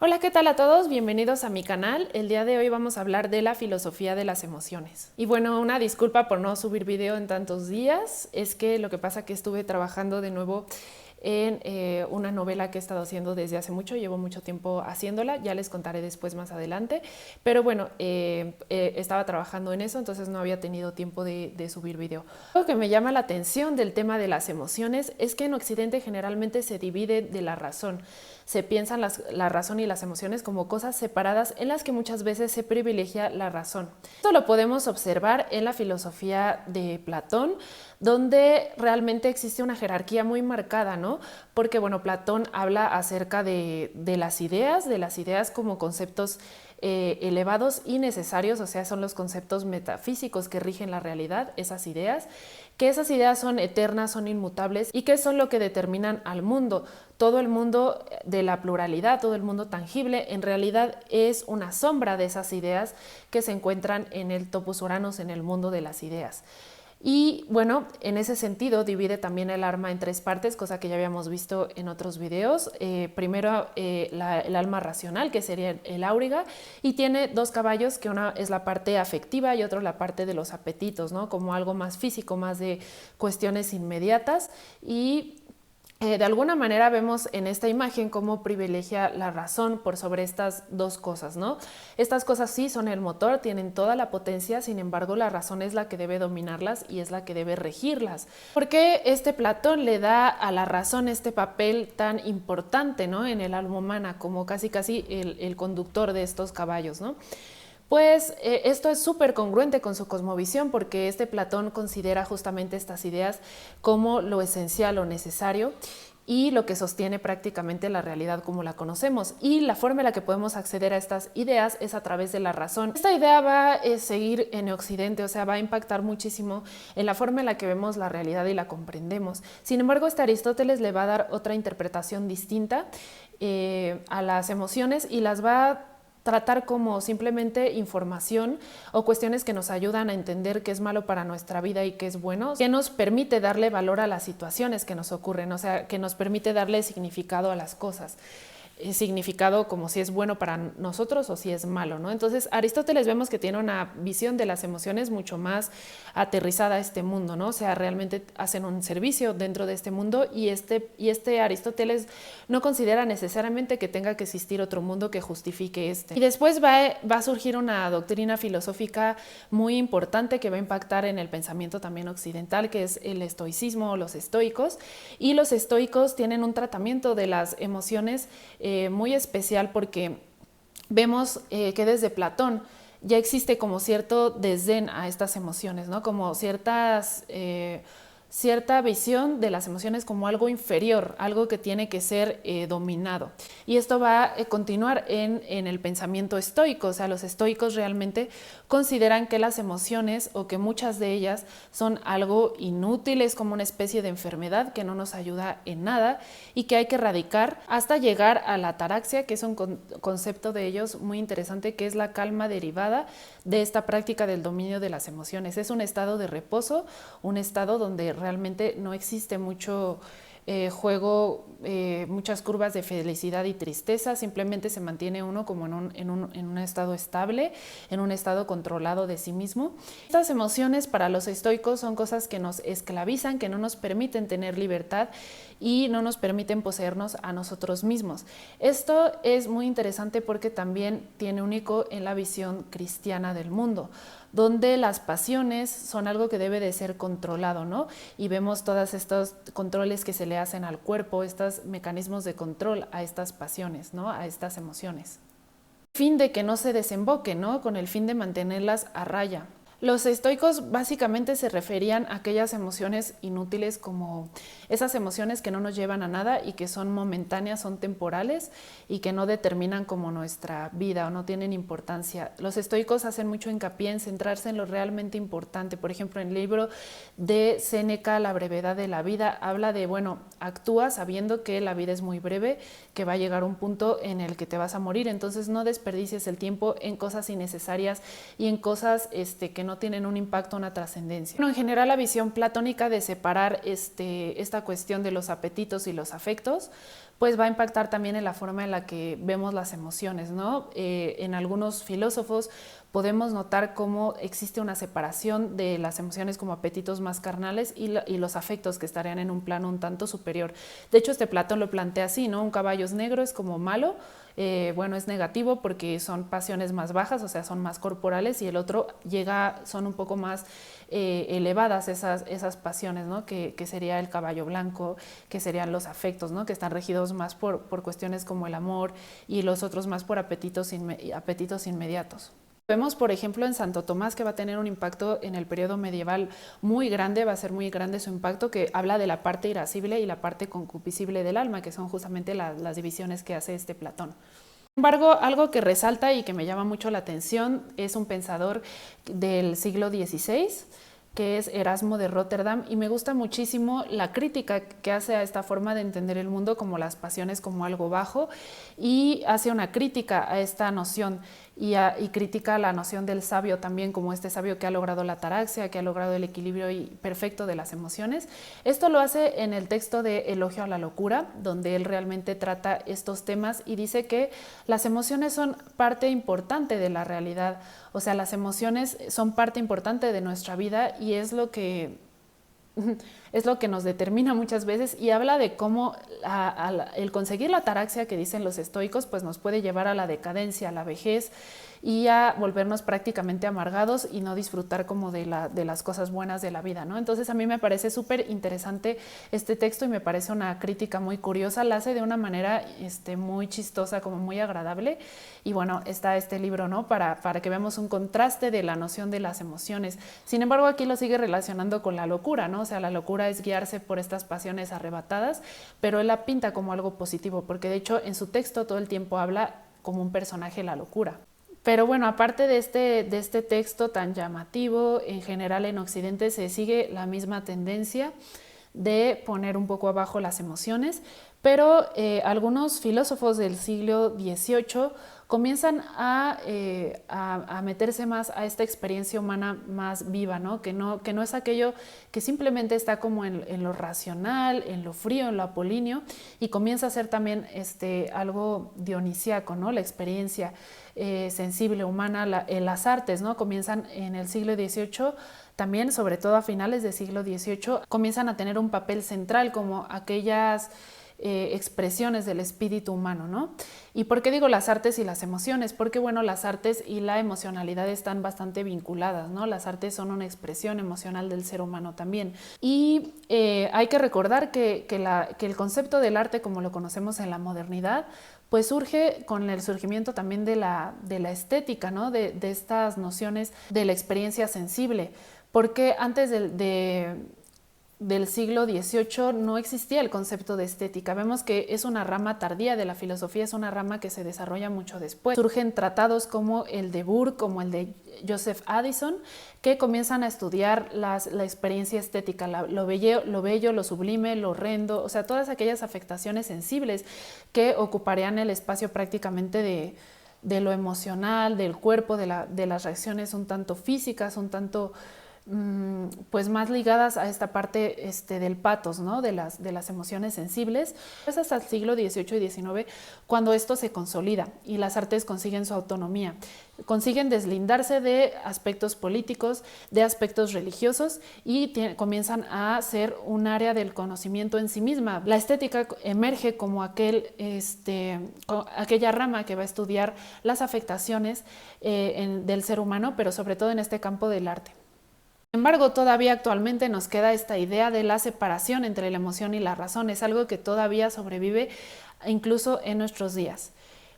Hola, ¿qué tal a todos? Bienvenidos a mi canal. El día de hoy vamos a hablar de la filosofía de las emociones. Y bueno, una disculpa por no subir video en tantos días. Es que lo que pasa es que estuve trabajando de nuevo en una novela que he estado haciendo desde hace mucho. Llevo mucho tiempo haciéndola, ya les contaré después más adelante. Pero bueno, estaba trabajando en eso, entonces no había tenido tiempo de subir video. Lo que me llama la atención del tema de las emociones es que en Occidente generalmente se divide de la razón. Se piensan la razón y las emociones como cosas separadas en las que muchas veces se privilegia la razón. Esto lo podemos observar en la filosofía de Platón, donde realmente existe una jerarquía muy marcada, ¿no? Porque, bueno, Platón habla acerca de las ideas como conceptos elevados y necesarios, o sea, son los conceptos metafísicos que rigen la realidad, que esas ideas son eternas, son inmutables y que son lo que determinan al mundo. Todo el mundo de la pluralidad, todo el mundo tangible, en realidad es una sombra de esas ideas que se encuentran en el topos Uranus, en el mundo de las ideas. Y bueno, en ese sentido divide también el alma en tres partes, cosa que ya habíamos visto en otros videos. Primero el alma racional, que sería el áuriga, y tiene dos caballos, que una es la parte afectiva y otro la parte de los apetitos, ¿no? Como algo más físico, más de cuestiones inmediatas. Y de alguna manera vemos en esta imagen cómo privilegia la razón por sobre estas dos cosas, ¿no? Estas cosas sí son el motor, tienen toda la potencia, sin embargo la razón es la que debe dominarlas y es la que debe regirlas. ¿Por qué este Platón le da a la razón este papel tan importante, ¿no? En el alma humana, como casi el conductor de estos caballos, ¿no? Pues esto es súper congruente con su cosmovisión, porque este Platón considera justamente estas ideas como lo esencial o necesario y lo que sostiene prácticamente la realidad como la conocemos. Y la forma en la que podemos acceder a estas ideas es a través de la razón. Esta idea va a seguir en Occidente, o sea, va a impactar muchísimo en la forma en la que vemos la realidad y la comprendemos. Sin embargo, Aristóteles le va a dar otra interpretación distinta a las emociones y las va a tratar como simplemente información o cuestiones que nos ayudan a entender qué es malo para nuestra vida y qué es bueno, que nos permite darle valor a las situaciones que nos ocurren, o sea, que nos permite darle significado a las cosas. Significado como si es bueno para nosotros o si es malo, ¿no? Entonces Aristóteles vemos que tiene una visión de las emociones mucho más aterrizada a este mundo, ¿no? O sea, realmente hacen un servicio dentro de este mundo y este Aristóteles no considera necesariamente que tenga que existir otro mundo que justifique este. Y después va a surgir una doctrina filosófica muy importante que va a impactar en el pensamiento también occidental, que es el estoicismo o los estoicos. Y los estoicos tienen un tratamiento de las emociones muy especial, porque vemos que desde Platón ya existe como cierto desdén a estas emociones, ¿no? Como cierta visión de las emociones como algo inferior, algo que tiene que ser dominado. Y esto va a continuar en el pensamiento estoico, o sea, los estoicos realmente consideran que las emociones o que muchas de ellas son algo inútiles, como una especie de enfermedad que no nos ayuda en nada y que hay que erradicar hasta llegar a la ataraxia, que es un concepto de ellos muy interesante, que es la calma derivada de esta práctica del dominio de las emociones. Es un estado de reposo, un estado donde realmente no existe mucho juego, muchas curvas de felicidad y tristeza, simplemente se mantiene uno como en un estado estable, en un estado controlado de sí mismo. Estas emociones para los estoicos son cosas que nos esclavizan, que no nos permiten tener libertad y no nos permiten poseernos a nosotros mismos. Esto es muy interesante porque también tiene un eco en la visión cristiana del mundo, donde las pasiones son algo que debe de ser controlado, ¿no? Y vemos todos estos controles que se le hacen al cuerpo, estos mecanismos de control a estas pasiones, ¿no? A estas emociones. Fin de que no se desemboquen, ¿no? Con el fin de mantenerlas a raya. Los estoicos básicamente se referían a aquellas emociones inútiles, como esas emociones que no nos llevan a nada y que son momentáneas, son temporales y que no determinan como nuestra vida o no tienen importancia. Los estoicos hacen mucho hincapié en centrarse en lo realmente importante. Por ejemplo, en el libro de Séneca, La brevedad de la vida, habla de, bueno, actúa sabiendo que la vida es muy breve, que va a llegar un punto en el que te vas a morir, entonces no desperdicies el tiempo en cosas innecesarias y en cosas que no tienen un impacto, una trascendencia. Bueno, en general la visión platónica de separar esta cuestión de los apetitos y los afectos, pues va a impactar también en la forma en la que vemos las emociones, ¿no? En algunos filósofos podemos notar cómo existe una separación de las emociones como apetitos más carnales y los afectos que estarían en un plano un tanto superior. De hecho, Platón lo plantea así, ¿no? Un caballo es negro, es como malo, bueno, es negativo porque son pasiones más bajas, o sea, son más corporales, y el otro son un poco más elevadas esas pasiones, ¿no? Que sería el caballo blanco, que serían los afectos, ¿no? Que están regidos más por cuestiones como el amor, y los otros más por apetitos inmediatos. Vemos, por ejemplo, en Santo Tomás, que va a tener un impacto en el periodo medieval muy grande, va a ser muy grande su impacto, que habla de la parte irascible y la parte concupiscible del alma, que son justamente las divisiones que hace Platón. Sin embargo, algo que resalta y que me llama mucho la atención es un pensador del siglo XVI, que es Erasmo de Rotterdam, y me gusta muchísimo la crítica que hace a esta forma de entender el mundo, como las pasiones como algo bajo, y hace una crítica a esta noción y critica la noción del sabio también, como este sabio que ha logrado la ataraxia, que ha logrado el equilibrio perfecto de las emociones. Esto lo hace en el texto de Elogio a la locura, donde él realmente trata estos temas y dice que las emociones son parte importante de la realidad. O sea, las emociones son parte importante de nuestra vida y es lo que nos determina muchas veces, y habla de cómo el conseguir la ataraxia, que dicen los estoicos, pues nos puede llevar a la decadencia, a la vejez, y a volvernos prácticamente amargados y no disfrutar como de las cosas buenas de la vida, ¿no? Entonces a mí me parece súper interesante este texto y me parece una crítica muy curiosa, la hace de una manera muy chistosa, como muy agradable, y bueno, está este libro, ¿no? Para que veamos un contraste de la noción de las emociones. Sin embargo, aquí lo sigue relacionando con la locura, ¿no? O sea, la locura es guiarse por estas pasiones arrebatadas, pero él la pinta como algo positivo, porque de hecho en su texto todo el tiempo habla como un personaje la locura. Pero bueno, aparte de este texto tan llamativo, en general en Occidente se sigue la misma tendencia de poner un poco abajo las emociones, pero algunos filósofos del siglo XVIII comienzan a meterse más a esta experiencia humana más viva, ¿no? Que no es aquello que simplemente está como en lo racional, en lo frío, en lo apolíneo, y comienza a ser también algo dionisíaco, ¿no? La experiencia sensible humana, las artes, ¿no? Comienzan en el siglo XVIII, también, sobre todo a finales del siglo XVIII, comienzan a tener un papel central como aquellas expresiones del espíritu humano, ¿no? ¿Y por qué digo las artes y las emociones? Porque, bueno, las artes y la emocionalidad están bastante vinculadas, ¿no? Las artes son una expresión emocional del ser humano también. Y hay que recordar que el concepto del arte, como lo conocemos en la modernidad, pues surge con el surgimiento también de la estética, ¿no? De estas nociones de la experiencia sensible, porque antes del siglo XVIII no existía el concepto de estética. Vemos que es una rama tardía de la filosofía, es una rama que se desarrolla mucho después. Surgen tratados como el de Burke, como el de Joseph Addison, que comienzan a estudiar la experiencia estética, lo bello, lo sublime, lo horrendo, o sea, todas aquellas afectaciones sensibles que ocuparían el espacio prácticamente de lo emocional, del cuerpo, de las reacciones un tanto físicas, un tanto pues más ligadas a esta parte del patos, ¿no? de las emociones sensibles. Es hasta el siglo XVIII y XIX cuando esto se consolida y las artes consiguen su autonomía, consiguen deslindarse de aspectos políticos, de aspectos religiosos, y comienzan a ser un área del conocimiento en sí misma. La estética emerge como aquella rama que va a estudiar las afectaciones del ser humano, pero sobre todo en este campo del arte. Sin embargo, todavía actualmente nos queda esta idea de la separación entre la emoción y la razón. Es algo que todavía sobrevive incluso en nuestros días.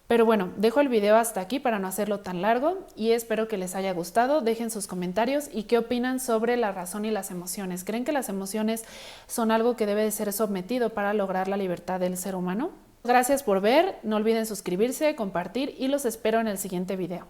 Pero bueno, dejo el video hasta aquí para no hacerlo tan largo y espero que les haya gustado. Dejen sus comentarios y qué opinan sobre la razón y las emociones. ¿Creen que las emociones son algo que debe de ser sometido para lograr la libertad del ser humano? Gracias por ver, no olviden suscribirse, compartir y los espero en el siguiente video.